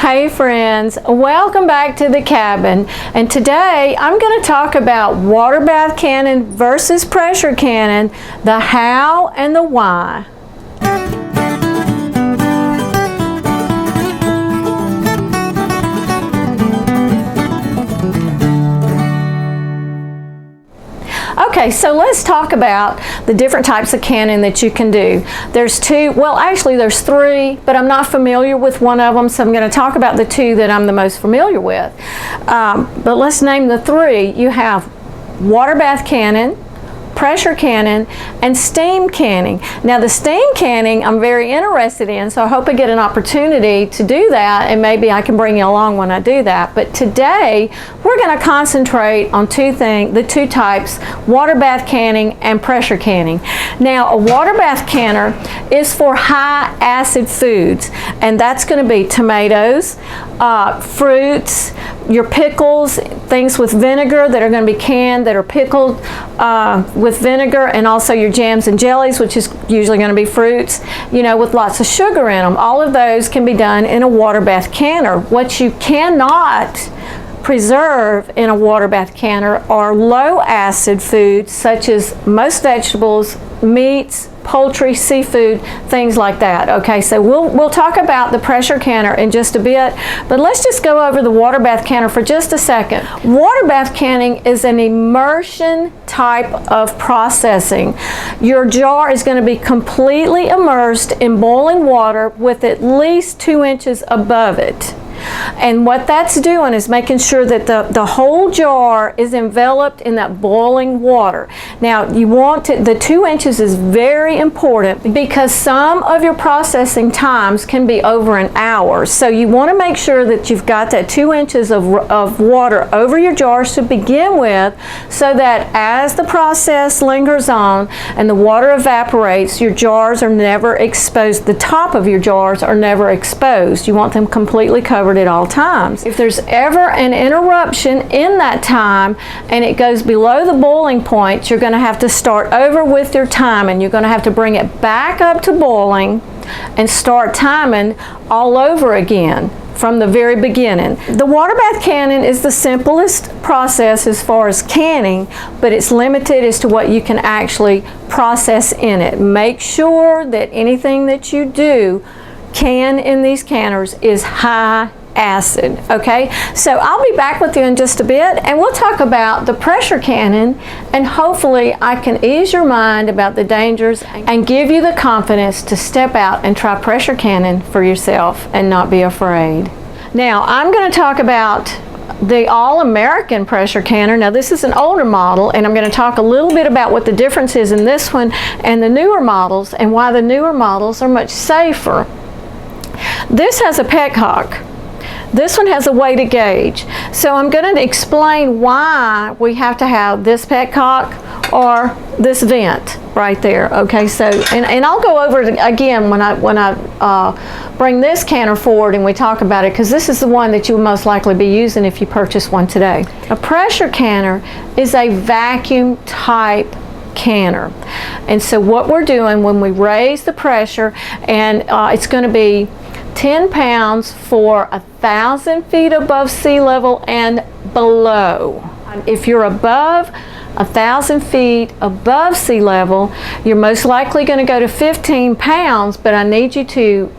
Hey friends, welcome back to the cabin, and today I'm going to talk about water bath canning versus pressure canning, the how and the why. Okay, so let's talk about the different types of canning that you can do. There's two, well actually there's three, but I'm not familiar with one of them, so I'm going to talk about the two that I'm the most familiar with. But let's name the three. You have water bath canning, pressure canning, and steam canning. Now the steam canning I'm very interested in, so I hope I get an opportunity to do that, and maybe I can bring you along when I do that. But today we're going to concentrate on the two types, water bath canning and pressure canning. Now a water bath canner is for high acid foods, and that's going to be tomatoes, fruits, your pickles, things with vinegar that are going to be canned, that are pickled with vinegar, and also your jams and jellies, which is usually going to be fruits, you know, with lots of sugar in them. All of those can be done in a water bath canner. What you cannot preserve in a water bath canner are low acid foods such as most vegetables, meats, poultry, seafood, things like that. Okay, so we'll talk about the pressure canner in just a bit, but let's just go over the water bath canner for just a second. Water bath canning is an immersion type of processing. Your jar is going to be completely immersed in boiling water with at least 2 inches above it. And what that's doing is making sure that the whole jar is enveloped in that boiling water. Now you want to, the 2 inches is very important because some of your processing times can be over an hour. So you want to make sure that you've got that 2 inches of water over your jars to begin with, so that as the process lingers on and the water evaporates, your jars are never exposed. The top of your jars are never exposed. You want them completely covered at all times. If there's ever an interruption in that time and it goes below the boiling point, you're going to have to start over with your time, and you're going to have to bring it back up to boiling and start timing all over again from the very beginning. The water bath canning is the simplest process as far as canning, but it's limited as to what you can actually process in it. Make sure that anything that you do can in these canners is high acid. Okay, so I'll be back with you in just a bit, and we'll talk about the pressure canning, and hopefully I can ease your mind about the dangers and give you the confidence to step out and try pressure canning for yourself and not be afraid. Now I'm going to talk about the all-American pressure canner. Now this is an older model, and I'm going to talk a little bit about what the difference is in this one and the newer models, and why the newer models are much safer. This has a petcock. This one has a weighted gauge. So I'm going to explain why we have to have this petcock or this vent right there. Okay, so and I'll go over it again when I bring this canner forward and we talk about it, because this is the one that you will most likely be using if you purchase one today. A pressure canner is a vacuum type canner, and so what we're doing when we raise the pressure, and it's going to be 10 pounds for 1,000 feet above sea level and below. If you're above 1,000 feet above sea level, you're most likely going to go to 15 pounds, but I need you to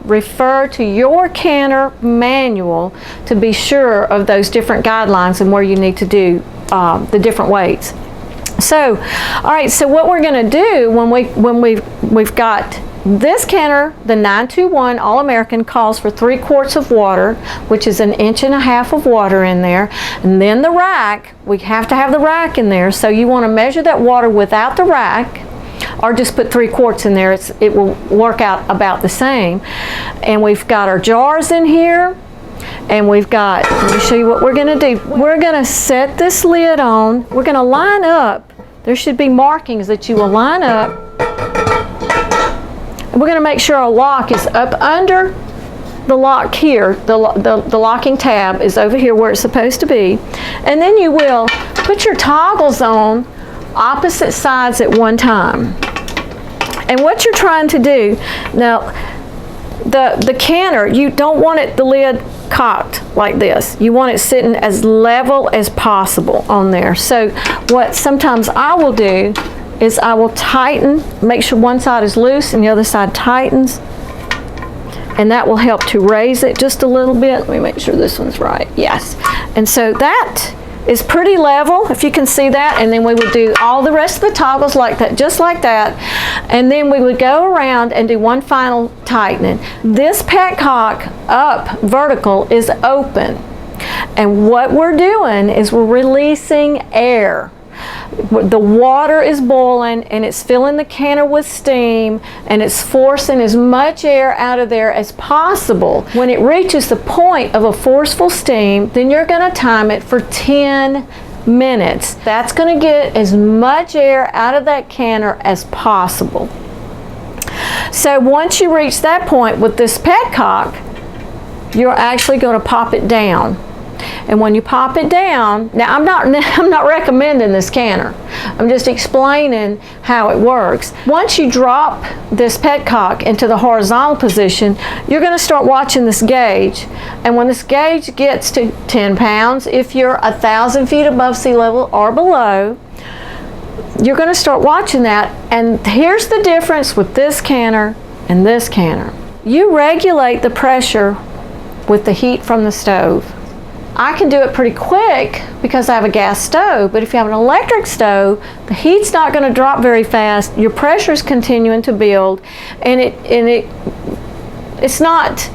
refer to your canner manual to be sure of those different guidelines and where you need to do the different weights. So, all right, so what we're going to do when we've got this canner, the 921 All-American, calls for 3 quarts of water, which is 1.5 inches of water in there. And then the rack, we have to have the rack in there, so you want to measure that water without the rack, or just put 3 quarts in there. It will work out about the same. And we've got our jars in here, and we've got, let me show you what we're going to do. We're going to set this lid on. We're going to line up. There should be markings that you will line up. We're going to make sure our lock is up under the lock here. The locking tab is over here where it's supposed to be. And then you will put your toggles on opposite sides at one time. And what you're trying to do, now the canner, you don't want the lid cocked like this. You want it sitting as level as possible on there. So what sometimes I will do is I will tighten, make sure one side is loose and the other side tightens, and that will help to raise it just a little bit. Let me make sure this one's right. Yes. And so that is pretty level, if you can see that, and then we would do all the rest of the toggles like that, just like that, and then we would go around and do one final tightening. This petcock up vertical is open, and what we're doing is we're releasing air. The water is boiling and it's filling the canner with steam, and it's forcing as much air out of there as possible. When it reaches the point of a forceful steam, then you're going to time it for 10 minutes. That's going to get as much air out of that canner as possible. So once you reach that point with this petcock, you're actually going to pop it down. And when you pop it down, now I'm not recommending this canner. I'm just explaining how it works. Once you drop this petcock into the horizontal position, you're going to start watching this gauge. And when this gauge gets to 10 pounds, if you're 1,000 feet above sea level or below, you're going to start watching that. And here's the difference with this canner and this canner. You regulate the pressure with the heat from the stove. I can do it pretty quick because I have a gas stove, but if you have an electric stove, the heat's not going to drop very fast. Your pressure is continuing to build, and it's not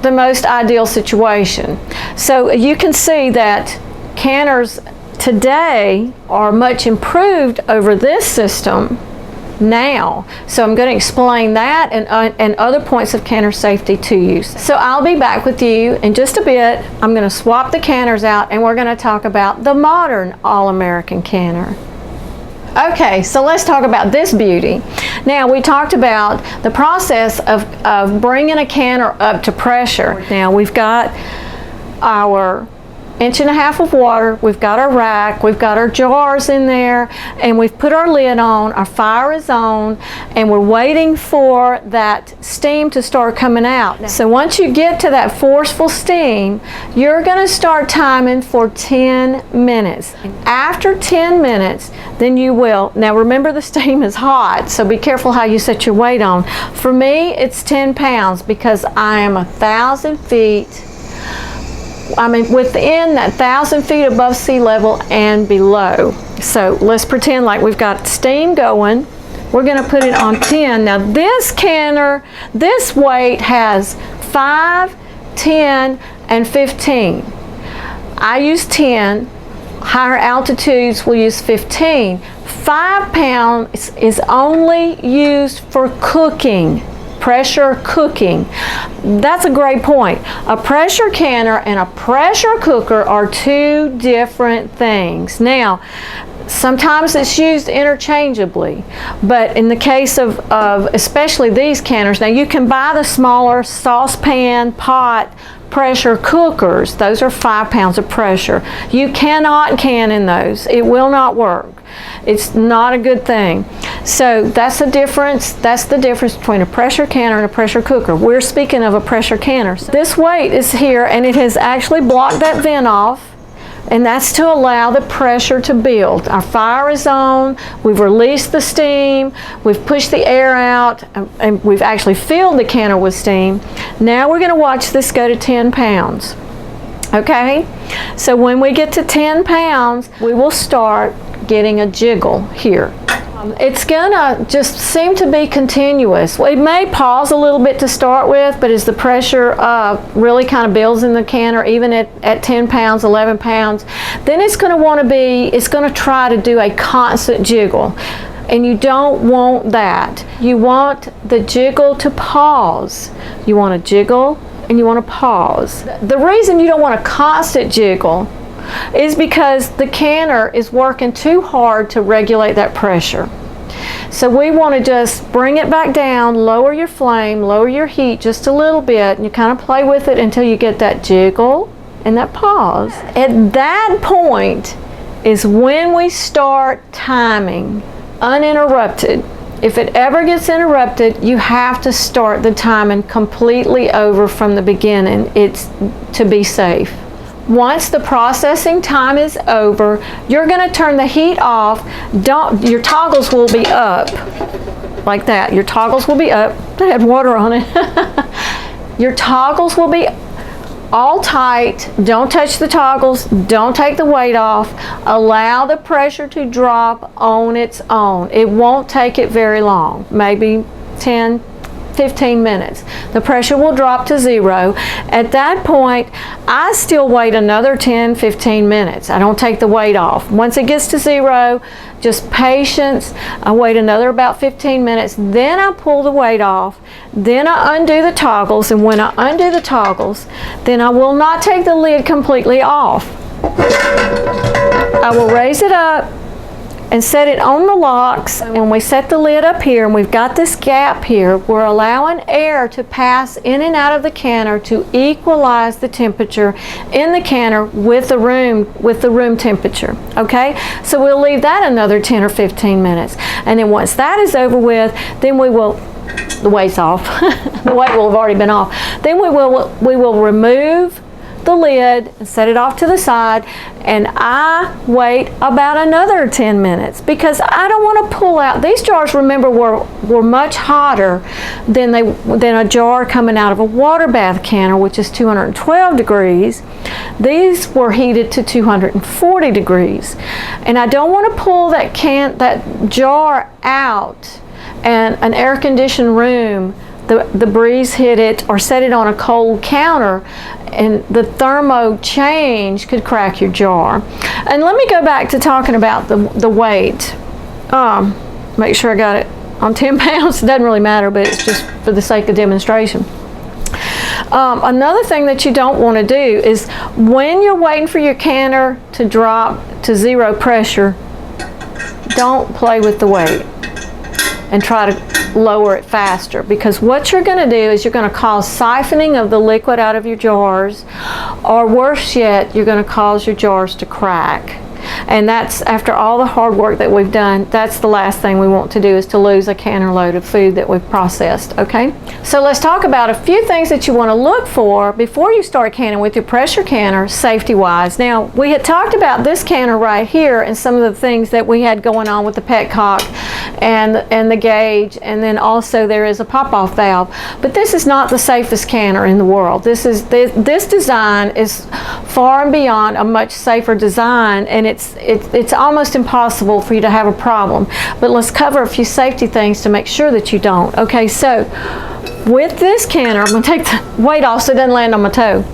the most ideal situation. So you can see that canners today are much improved over this system now. So I'm going to explain that and other points of canner safety to you. So I'll be back with you in just a bit. I'm going to swap the canners out and we're going to talk about the modern All-American canner. Okay, so let's talk about this beauty. Now, we talked about the process of bringing a canner up to pressure. Now we've got our 1.5 inches of water, we've got our rack, we've got our jars in there, and we've put our lid on, our fire is on, and we're waiting for that steam to start coming out. So once you get to that forceful steam, you're going to start timing for 10 minutes. After 10 minutes, then you will, now remember the steam is hot, so be careful how you set your weight on. For me, it's 10 pounds because I am 1,000 feet, within that 1,000 feet above sea level and below. So let's pretend like we've got steam going. We're going to put it on 10. Now this canner, this weight has 5, 10, and 15. I use 10. Higher altitudes will use 15. 5 pounds is only used for cooking. Pressure cooking. That's a great point. A pressure canner and a pressure cooker are two different things. Now, sometimes it's used interchangeably, but in the case of especially these canners, now you can buy the smaller saucepan, pot, pressure cookers. Those are 5 pounds of pressure. You cannot can in those. It will not work. It's not a good thing. So that's the difference. That's the difference between a pressure canner and a pressure cooker. We're speaking of a pressure canner. This weight is here and it has actually blocked that vent off, and that's to allow the pressure to build. Our fire is on, we've released the steam, we've pushed the air out, and we've actually filled the canner with steam. Now we're going to watch this go to 10 pounds. Okay? So when we get to 10 pounds, we will start getting a jiggle here. It's gonna just seem to be continuous. It may pause a little bit to start with, but as the pressure really kind of builds in the canner, even at 10 pounds, 11 pounds, then it's gonna try to do a constant jiggle. And you don't want that. You want the jiggle to pause. You want to jiggle and you want to pause. The reason you don't want a constant jiggle is because the canner is working too hard to regulate that pressure. So we want to just bring it back down, lower your flame, lower your heat just a little bit, and you kind of play with it until you get that jiggle and that pause. At that point is when we start timing uninterrupted. If it ever gets interrupted, you have to start the timing completely over from the beginning. It's to be safe. Once the processing time is over, you're going to turn the heat off. Your toggles will be up like that. Your toggles will be up. That had water on it. Your toggles will be all tight. Don't touch the toggles. Don't take the weight off. Allow the pressure to drop on its own. It won't take it very long, maybe 10, 15 minutes. The pressure will drop to 0. At that point, I still wait another 10, 15 minutes. I don't take the weight off. Once it gets to 0, just patience. I wait another about 15 minutes. Then I pull the weight off. Then I undo the toggles. And when I undo the toggles, then I will not take the lid completely off. I will raise it up and set it on the locks. And when we set the lid up here and we've got this gap here, we're allowing air to pass in and out of the canner to equalize the temperature in the canner with the room temperature. Okay, so we'll leave that another 10 or 15 minutes, and then once that is over with, then we will, the weight's off. The weight will have already been off. Then we will remove the lid and set it off to the side, and I wait about another 10 minutes because I don't want to pull out. These jars, remember, were much hotter than a jar coming out of a water bath canner, which is 212 degrees. These were heated to 240 degrees, and I don't want to pull that jar out and an air-conditioned room, the breeze hit it or set it on a cold counter, and the thermo change could crack your jar. And let me go back to talking about the weight. Make sure I got it on 10 pounds. It doesn't really matter, but it's just for the sake of demonstration. Another thing that you don't want to do is when you're waiting for your canner to drop to 0 pressure, don't play with the weight and try to lower it faster, because what you're going to do is you're going to cause siphoning of the liquid out of your jars, or worse yet, you're going to cause your jars to crack. And that's, after all the hard work that we've done, that's the last thing we want to do, is to lose a canner load of food that we've processed. Okay, so let's talk about a few things that you want to look for before you start canning with your pressure canner, safety wise. Now, we had talked about this canner right here and some of the things that we had going on with the petcock and the gauge, and then also there is a pop-off valve. But this is not the safest canner in the world. This design is far and beyond a much safer design, and it's almost impossible for you to have a problem. But let's cover a few safety things to make sure that you don't. Okay, so with this canner, I'm going to take the weight off so it doesn't land on my toe.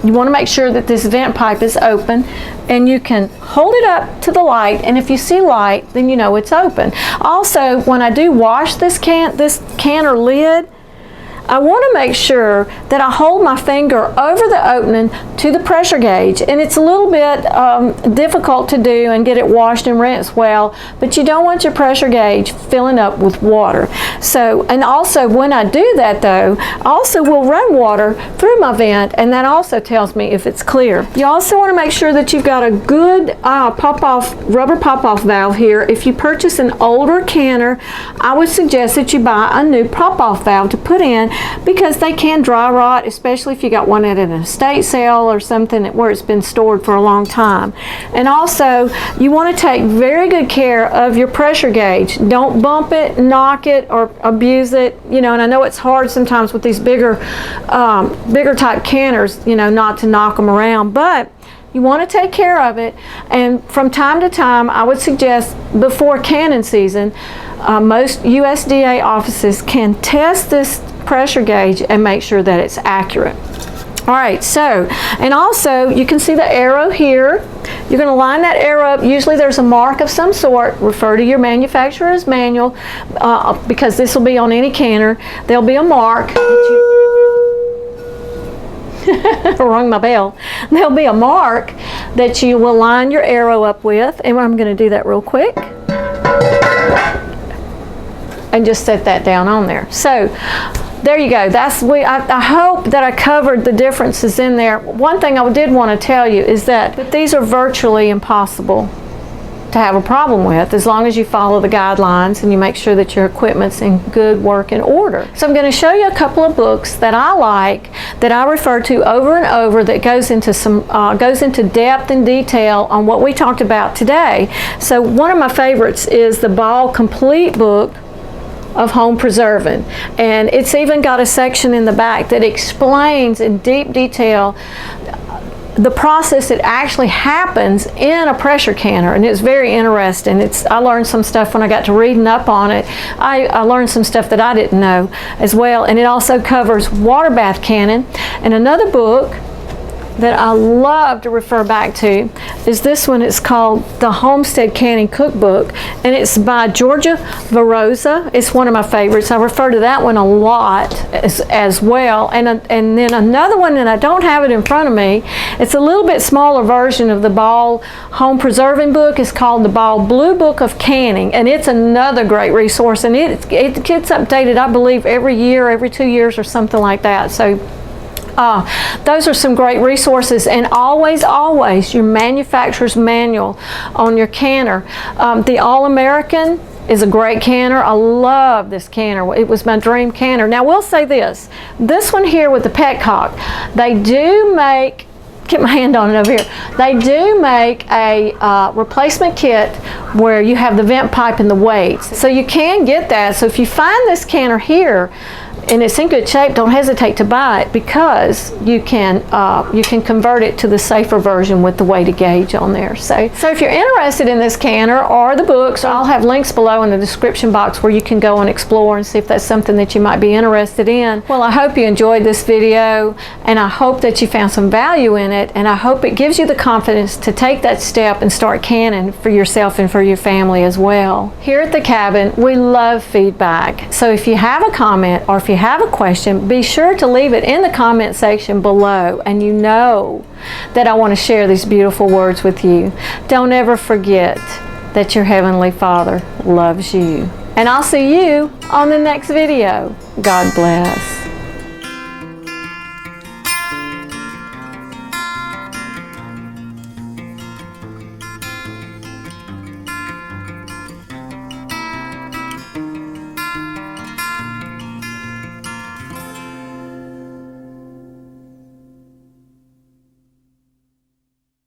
You want to make sure that this vent pipe is open, and you can hold it up to the light, and if you see light, then you know it's open. Also, when I do wash this canner lid, I want to make sure that I hold my finger over the opening to the pressure gauge, and it's a little bit difficult to do and get it washed and rinsed well, but you don't want your pressure gauge filling up with water. So, and also when I do that though, I also will run water through my vent, and that also tells me if it's clear. You also want to make sure that you've got a good rubber pop-off valve here. If you purchase an older canner, I would suggest that you buy a new pop-off valve to put in, because they can dry rot, especially if you got one at an estate sale or something where it's been stored for a long time. And also, you want to take very good care of your pressure gauge. Don't bump it, knock it, or abuse it. You know, and I know it's hard sometimes with these bigger type canners, you know, not to knock them around, but you want to take care of it. And from time to time, I would suggest before canning season, most USDA offices can test this pressure gauge and make sure that it's accurate. All right, so, and also you can see the arrow here. You're going to line that arrow up. Usually there's a mark of some sort. Refer to your manufacturer's manual, because this will be on any canner. There'll be a mark that you rung my bell. There'll be a mark that you will line your arrow up with, and I'm going to do that real quick and just set that down on there. So there you go. I hope that I covered the differences in there. One thing I did want to tell you is that these are virtually impossible to have a problem with, as long as you follow the guidelines and you make sure that your equipment's in good working order. So I'm going to show you a couple of books that I like, that I refer to over and over, that goes into depth and detail on what we talked about today. So one of my favorites is the Ball Complete book of home preserving, and it's even got a section in the back that explains in deep detail the process that actually happens in a pressure canner, and it's very interesting. I learned some stuff when I got to reading up on it. I learned some stuff that I didn't know as well, and it also covers Waterbath Canning. And another book that I love to refer back to is this one. It's called The Homestead Canning Cookbook, and it's by Georgia Varosa. It's one of my favorites. I refer to that one a lot as well. And then another one, and I don't have it in front of me, it's a little bit smaller version of the Ball Home Preserving book. It's called the Ball Blue Book of Canning, and it's another great resource, and it gets updated, I believe, every year, every 2 years or something like that. So those are some great resources. And always your manufacturer's manual on your canner. The All-American is a great canner. I love this canner. It was my dream canner. Now we'll say this one here with the petcock, they do make, get my hand on it over here, they do make a replacement kit where you have the vent pipe and the weights. So you can get that. So if you find this canner here and it's in good shape, don't hesitate to buy it, because you can convert it to the safer version with the weighted gauge on there. So if you're interested in this canner or the books, I'll have links below in the description box where you can go and explore and see if that's something that you might be interested in. Well, I hope you enjoyed this video, and I hope that you found some value in it, and I hope it gives you the confidence to take that step and start canning for yourself and for your family as well. Here at the cabin, we love feedback. So if you have a comment or if you have a question, be sure to leave it in the comment section below, and you know that I want to share these beautiful words with you. Don't ever forget that your Heavenly Father loves you. And I'll see you on the next video. God bless.